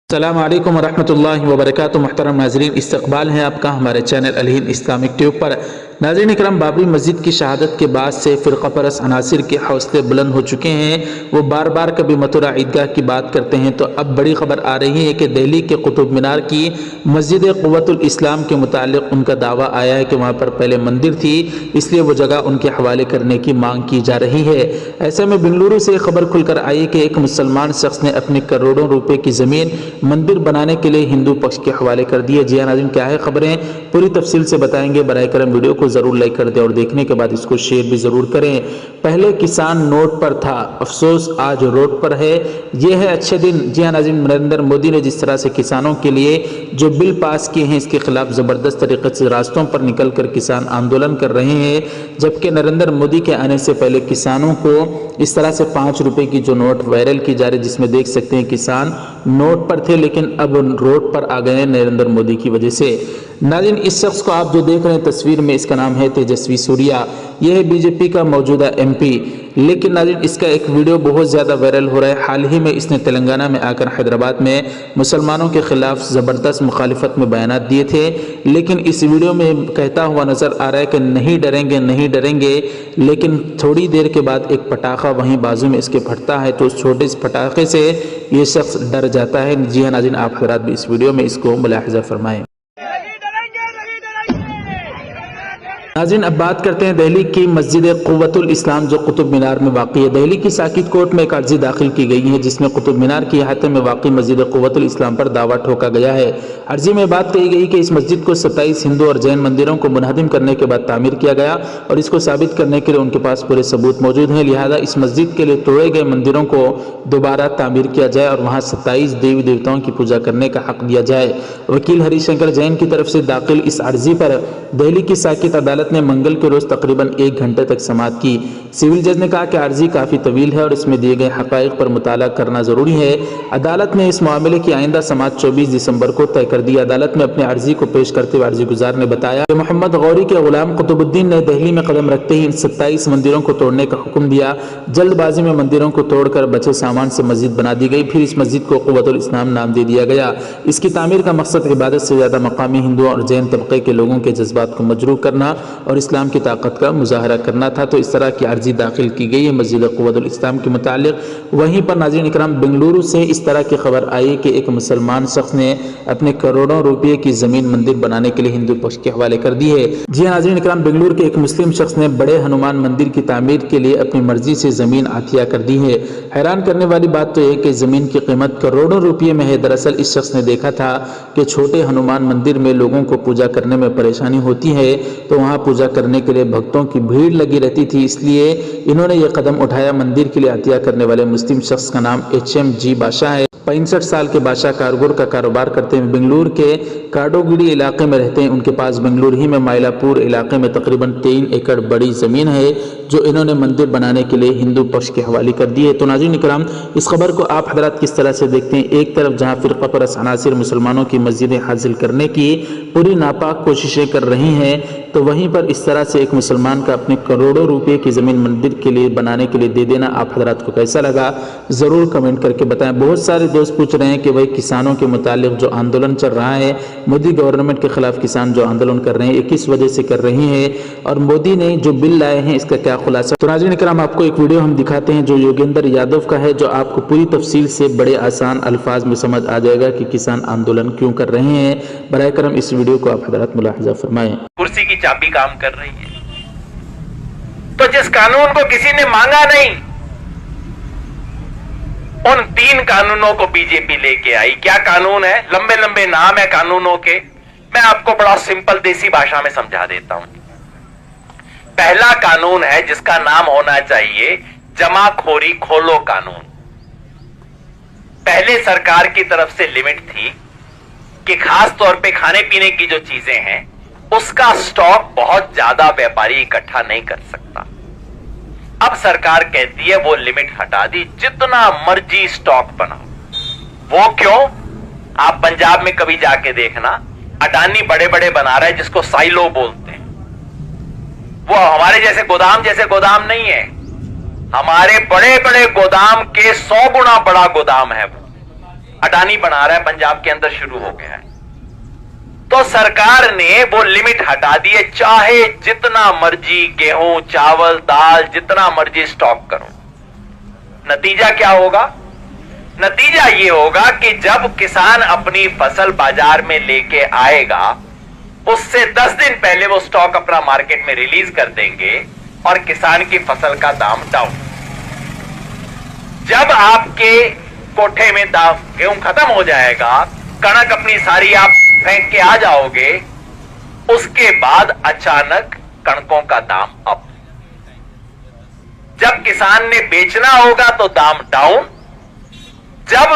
अस्सलामु अलैकुम वरहमतुल्लाहि वबरकातुहू। मुहतरम नाज़रीन, इस्तक़बाल है आपका हमारे चैनल अल हिंद इस्लामिक ट्यूब पर। नाज़रीन इकराम, बाबरी मस्जिद की शहादत के बाद से फ़िरक़ा परस्त अनासिर के हौसले बुलंद हो चुके हैं। वो बार बार कभी मथुरा ईदगाह की बात करते हैं, तो अब बड़ी खबर आ रही है कि दिल्ली के कुतुब मीनार की मस्जिद क़ुव्वतुल इस्लाम के मुतालिक उनका दावा आया है कि वहाँ पर पहले मंदिर थी, इसलिए वो जगह उनके हवाले करने की मांग की जा रही है। ऐसे में बेंगलुरु से खबर खुलकर आई कि एक मुसलमान शख्स ने अपनी करोड़ों रुपए की ज़मीन मंदिर बनाने के लिए हिंदू पक्ष के हवाले कर दिए। जी हाँ नाज़रीन, क्या है खबरें पूरी तफसील से बताएंगे। बराए करम वीडियो को ज़रूर लाइक कर दें और देखने के बाद इसको शेयर भी ज़रूर करें। पहले किसान नोट पर था, अफसोस आज रोड पर है। ये है अच्छे दिन। जी हाँ नाज़रीन, नरेंद्र मोदी ने जिस तरह से किसानों के लिए जो बिल पास किए हैं, इसके खिलाफ ज़बरदस्त तरीके से रास्तों पर निकल कर किसान आंदोलन कर रहे हैं, जबकि नरेंद्र मोदी के आने से पहले किसानों को इस तरह से 5 रुपए की जो नोट वायरल की जा रही, जिसमें देख सकते हैं किसान नोट पर थे लेकिन अब रोड पर आ गए हैं नरेंद्र मोदी की वजह से। नाज़रीन, इस शख्स को आप जो देख रहे हैं तस्वीर में, इसका नाम है तेजस्वी सूर्या। यह है बीजेपी का मौजूदा एमपी। लेकिन नाज़रीन, इसका एक वीडियो बहुत ज़्यादा वायरल हो रहा है। हाल ही में इसने तेलंगाना में आकर हैदराबाद में मुसलमानों के खिलाफ ज़बरदस्त मुखालिफत में बयानात दिए थे, लेकिन इस वीडियो में कहता हुआ नज़र आ रहा है कि नहीं डरेंगे नहीं डरेंगे। लेकिन थोड़ी देर के बाद एक पटाखा वहीं बाजू में इसके फटता है, तो उस छोटे से पटाखे से ये शख्स डर जाता है। जी हाँ नाज़रीन, आप हज़रात भी इस वीडियो में इसको मुलाहिज़ा फरमाएं। नाज़रीन, अब बात करते हैं दिल्ली की मस्जिद क़ुव्वतुल इस्लाम जो कुतुब मीनार में वाक़ई है। दिल्ली की साकित कोर्ट में एक अर्जी दाखिल की गई है, जिसमें कुतुब मीनार के अहाते में वाक़ई मस्जिद क़ुव्वतुल इस्लाम पर दावा ठोका गया है। अर्जी में बात कही गई कि इस मस्जिद को 27 हिंदू और जैन मंदिरों को मुनहदिम करने के बाद तामीर किया गया और इसको साबित करने के लिए उनके पास पूरे सबूत मौजूद हैं। लिहाजा इस मस्जिद के लिए तोड़े गए मंदिरों को दोबारा तामीर किया जाए और वहाँ 27 देवी देवताओं की पूजा करने का हक दिया जाए। वकील हरिशंकर जैन की तरफ से दाखिल इस अर्जी पर दिल्ली की साकित अदालत ने मंगल के रोज तकरीबन 1 घंटे तक समाअत की। सिविल जज ने कहा कि अर्जी काफ़ी तवील है और इसमें दिए गए हक़ाइक़ पर मुताला करना ज़रूरी है। अदालत ने इस मामले की आइंदा समाअत 24 दिसंबर को तय कर दी। अदालत में अपनी अर्जी को पेश करते हुए अर्जी गुजार ने बताया कि मोहम्मद गौरी के गुलाम कुतुबुद्दीन ने दिल्ली में कदम रखते ही इन 27 मंदिरों को तोड़ने का हुक्म दिया। जल्दबाजी में मंदिरों को तोड़कर बचे सामान से मस्जिद बना दी गई, फिर इस मस्जिद को क़ुव्वतुल इस्लाम नाम दे दिया गया। इसकी तामीर का मकसद इबादत से ज़्यादा मकामी हिंदू और जैन तबके के लोगों के जज्बात को मजरूह करना और इस्लाम की ताकत का मुजाहरा करना था। तो इस तरह की अर्जी दाखिल की गई है मस्जिद क़ुव्वतुल इस्लाम के मुतालिक। वहीं पर नाज़रीन इकराम, बेंगलुरु से इस तरह की खबर आई कि एक मुसलमान शख्स ने अपने करोड़ों रुपये की ज़मीन मंदिर बनाने के लिए हिंदू पक्ष के हवाले कर दी है। जी हाँ नाज़रीन इकराम, बेंगलुरु के एक मुस्लिम शख्स ने बड़े हनुमान मंदिर की तामीर के लिए अपनी मर्जी से ज़मीन अतिया कर दी है। हैरान करने वाली बात तो यह कि ज़मीन की कीमत करोड़ों रुपये में है। दरअसल इस शख्स ने देखा था कि छोटे हनुमान मंदिर में लोगों को पूजा करने में परेशानी होती है, तो वहाँ पूजा करने के लिए भक्तों की भीड़ लगी रहती थी, इसलिए इन्होंने ये कदम उठाया। मंदिर के लिए अतिया करने वाले मुस्लिम शख्स का नाम HMG बादशाह है। 65 साल के बादशाह कारगुर का कारोबार करते हैं, बेंगलुरु के काडोगिरी इलाके में रहते हैं। उनके पास बेंगलुरु ही में माइलापुर इलाके में तकरीबन 3 एकड़ बड़ी ज़मीन है, जो इन्होंने मंदिर बनाने के लिए हिंदू पक्ष के हवाले कर दी है। तो नाज़रीन इकराम, इस खबर को आप हज़रात किस तरह से देखते हैं? एक तरफ जहाँ फ़िरक़ा परस्त अनासिर मुसलमानों की मस्जिदें हासिल करने की पूरी नापाक कोशिशें कर रही हैं, तो वहीं पर इस तरह से एक मुसलमान का अपने करोड़ों रुपए की ज़मीन मंदिर के लिए बनाने के लिए दे देना आप हज़रात को कैसा लगा, ज़रूर कमेंट करके बताएं। बहुत सारे दोस्त पूछ रहे हैं कि भाई किसानों के मुतालिक जो आंदोलन चल रहा है, मोदी गवर्नमेंट के खिलाफ किसान जो आंदोलन कर रहे हैं, ये किस वजह से कर रहे हैं और मोदी ने जो बिल लाए हैं इसका क्या खुलासा। तो नाज़रीन इकराम, आपको एक वीडियो हम दिखाते हैं जो योगेंद्र यादव का है, जो आपको पूरी तफसील से बड़े आसान अल्फाज में समझ आ जाएगा कि किसान आंदोलन क्यों कर रहे हैं। बराए करम इस वीडियो को आप हज़रात मुलाहिज़ा फरमाएं। कुर्सी की चाबी काम कर रही है, तो जिस कानून को किसी ने मांगा नहीं, उन 3 कानूनों को बीजेपी लेके आई। क्या कानून है? लंबे लंबे नाम है कानूनों के, मैं आपको बड़ा सिंपल देसी भाषा में समझा देता हूं। पहला कानून है जिसका नाम होना चाहिए जमाखोरी खोलो कानून। पहले सरकार की तरफ से लिमिट थी कि खास तौर पे खाने पीने की जो चीजें हैं उसका स्टॉक बहुत ज्यादा व्यापारी इकट्ठा नहीं कर सकता। अब सरकार कहती है वो लिमिट हटा दी, जितना मर्जी स्टॉक बनाओ। वो क्यों? आप पंजाब में कभी जाके देखना, अडानी बड़े बड़े बना रहा है जिसको साइलो बोलते हैं। वो हमारे जैसे गोदाम नहीं है, हमारे बड़े बड़े गोदाम के 100 गुना बड़ा गोदाम है वो। अडानी बना रहा है, पंजाब के अंदर शुरू हो गया है। तो सरकार ने वो लिमिट हटा दी है, चाहे जितना मर्जी गेहूं चावल दाल जितना मर्जी स्टॉक करो। नतीजा क्या होगा? नतीजा ये होगा कि जब किसान अपनी फसल बाजार में लेके आएगा, उससे 10 दिन पहले वो स्टॉक अपना मार्केट में रिलीज कर देंगे और किसान की फसल का दाम डाउन। जब आपके कोठे में दाम गेहूं खत्म हो जाएगा, कणक अपनी सारी आप फेंक के आ जाओगे, उसके बाद अचानक कणकों का दाम अप। जब किसान ने बेचना होगा तो दाम डाउन, जब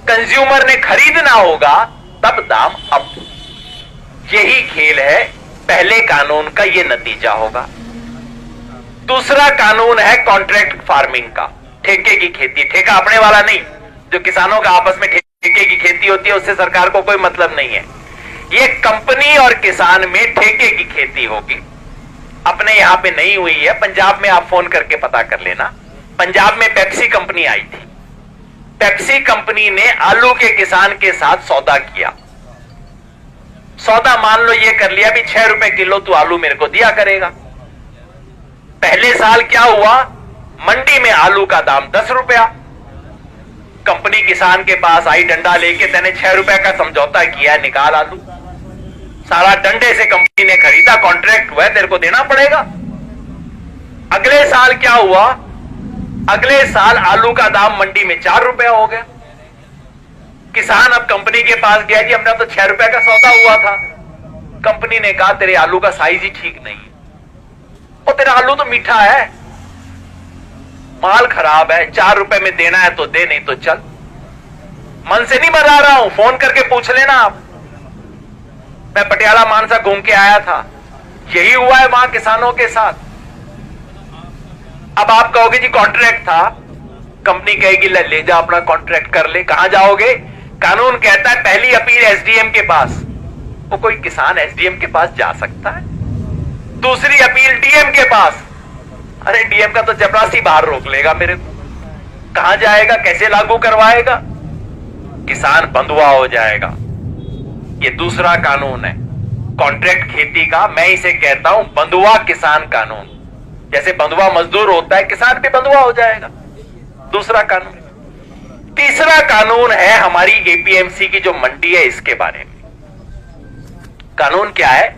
कंज्यूमर ने खरीदना होगा तब दाम अप। यही खेल है। पहले कानून का यह नतीजा होगा। दूसरा कानून है कॉन्ट्रैक्ट फार्मिंग का, ठेके की खेती। ठेका अपने वाला नहीं, जो किसानों का आपस में ठेके की खेती होती है उससे सरकार को कोई मतलब नहीं है। ये कंपनी और किसान में ठेके की खेती होगी। अपने यहां पे नहीं हुई है, पंजाब में आप फोन करके पता कर लेना। पंजाब में पेप्सी कंपनी आई थी। पेप्सी कंपनी ने आलू के किसान के साथ सौदा किया। सौदा मान लो ये कर लिया भी 6 रुपए किलो तू आलू मेरे को दिया करेगा। पहले साल क्या हुआ, मंडी में आलू का दाम 10 रुपया। कंपनी किसान के पास आई डंडा लेके, तेने 6 रुपए का समझौता किया, निकाल आलू। सारा डंडे से कंपनी ने खरीदा, कॉन्ट्रैक्ट हुआ, तेरे को देना पड़ेगा। अगले साल क्या हुआ, अगले साल आलू का दाम मंडी में 4 रुपया हो गया। किसान अब कंपनी के पास गया, जी अपना तो 6 रुपए का सौदा हुआ था। कंपनी ने कहा तेरे आलू का साइज ही ठीक नहीं है, और तेरा आलू तो मीठा है, माल खराब है, 4 रुपए में देना है तो दे, नहीं तो चल। मन से नहीं बता रहा हूं, फोन करके पूछ लेना आप। मैं पटियाला मानसा घूम के आया था, यही हुआ है वहां किसानों के साथ। अब आप कहोगे जी कॉन्ट्रैक्ट था, कंपनी कहेगी ले जा अपना कॉन्ट्रैक्ट कर ले। कहां जाओगे? कानून कहता है पहली अपील एसडीएम के पास। वो कोई किसान एसडीएम के पास जा सकता है? दूसरी अपील डीएम के पास। अरे डीएम का तो चपरासी बाहर रोक लेगा मेरे को। कहां जाएगा, कैसे लागू करवाएगा? किसान बंधुआ हो जाएगा। ये दूसरा कानून है कॉन्ट्रैक्ट खेती का। मैं इसे कहता हूं बंधुआ किसान कानून। जैसे बंधुआ मजदूर होता है, किसान भी बंधुआ हो जाएगा। दूसरा कानून। तीसरा कानून है हमारी एपीएमसी की जो मंडी है, इसके बारे में। कानून क्या है?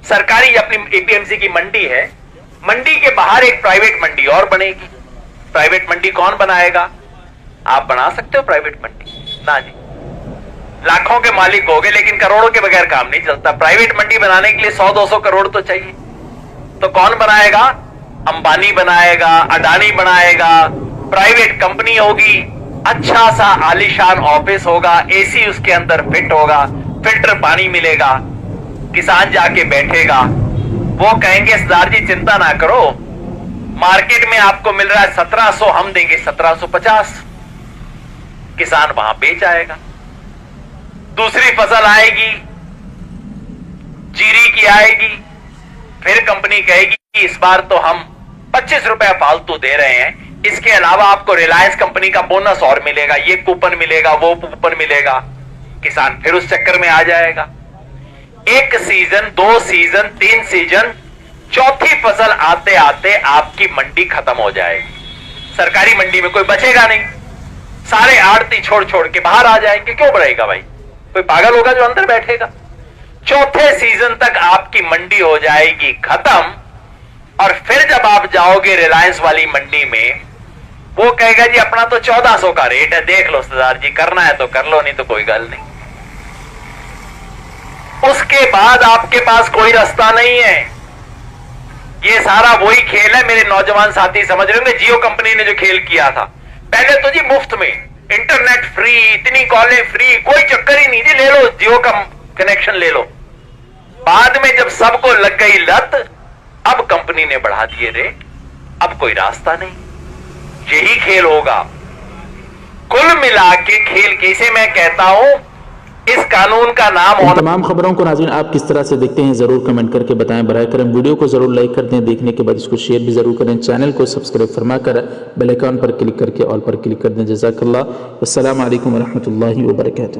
सरकारी अपनी एपीएमसी की मंडी है, मंडी के बाहर एक प्राइवेट मंडी और बनेगी। प्राइवेट मंडी कौन बनाएगा? आप बना सकते हो प्राइवेट मंडी? ना जी, लाखों के मालिक हो गए, लेकिन करोड़ों के बगैर काम नहीं चलता। प्राइवेट मंडी बनाने के लिए 100-200 करोड़ तो चाहिए। तो कौन बनाएगा? अंबानी बनाएगा, अडानी बनाएगा, प्राइवेट कंपनी होगी, अच्छा सा आलीशान ऑफिस होगा, एसी उसके अंदर फिट होगा, फिल्टर पानी मिलेगा। किसान जाके बैठेगा, वो कहेंगे सरदार जी चिंता ना करो, मार्केट में आपको मिल रहा है 1700, हम देंगे 1750। किसान वहां बेच आएगा। दूसरी फसल आएगी, जीरी की आएगी, फिर कंपनी कहेगी कि इस बार तो हम 25 रुपए फालतू दे रहे हैं, इसके अलावा आपको रिलायंस कंपनी का बोनस और मिलेगा, ये कूपन मिलेगा, वो कूपन मिलेगा। किसान फिर उस चक्कर में आ जाएगा। 1 सीजन, 2 सीजन, 3 सीजन, चौथी फसल आते आते आपकी मंडी खत्म हो जाएगी। सरकारी मंडी में कोई बचेगा नहीं, सारे आड़ती छोड़ छोड़ के बाहर आ जाएंगे। क्यों बढ़ेगा भाई? कोई पागल होगा जो अंदर बैठेगा? चौथे सीजन तक आपकी मंडी हो जाएगी खत्म, और फिर जब आप जाओगे रिलायंस वाली मंडी में, वो कहेगा जी अपना तो 1400 का रेट है, देख लो सरदार जी, करना है तो कर लो, नहीं तो कोई गल नहीं। उसके बाद आपके पास कोई रास्ता नहीं है। ये सारा वही खेल है, मेरे नौजवान साथी समझ रहे होंगे, जियो कंपनी ने जो खेल किया था। पहले तो जी मुफ्त में इंटरनेट फ्री, इतनी कॉलें फ्री, कोई चक्कर ही नहीं जी, ले लो जियो का कनेक्शन ले लो। बाद में जब सबको लग गई लत, अब कंपनी ने बढ़ा दिए रेट, अब कोई रास्ता नहीं। यही खेल होगा। कुल मिला के खेल कैसे मैं कहता हूं, इस कानून का नाम इन तमाम खबरों को नाज़रीन आप किस तरह से देखते हैं जरूर कमेंट करके बताएं। बराए करम वीडियो को जरूर लाइक कर दें, देखने के बाद इसको शेयर भी जरूर करें, चैनल को सब्सक्राइब फरमा कर बेल आइकन पर क्लिक करके ऑल पर क्लिक कर दें। जज़ाकल्लाह। अस्सलामु अलैकुम व रहमतुल्लाहि व बरकातुहू।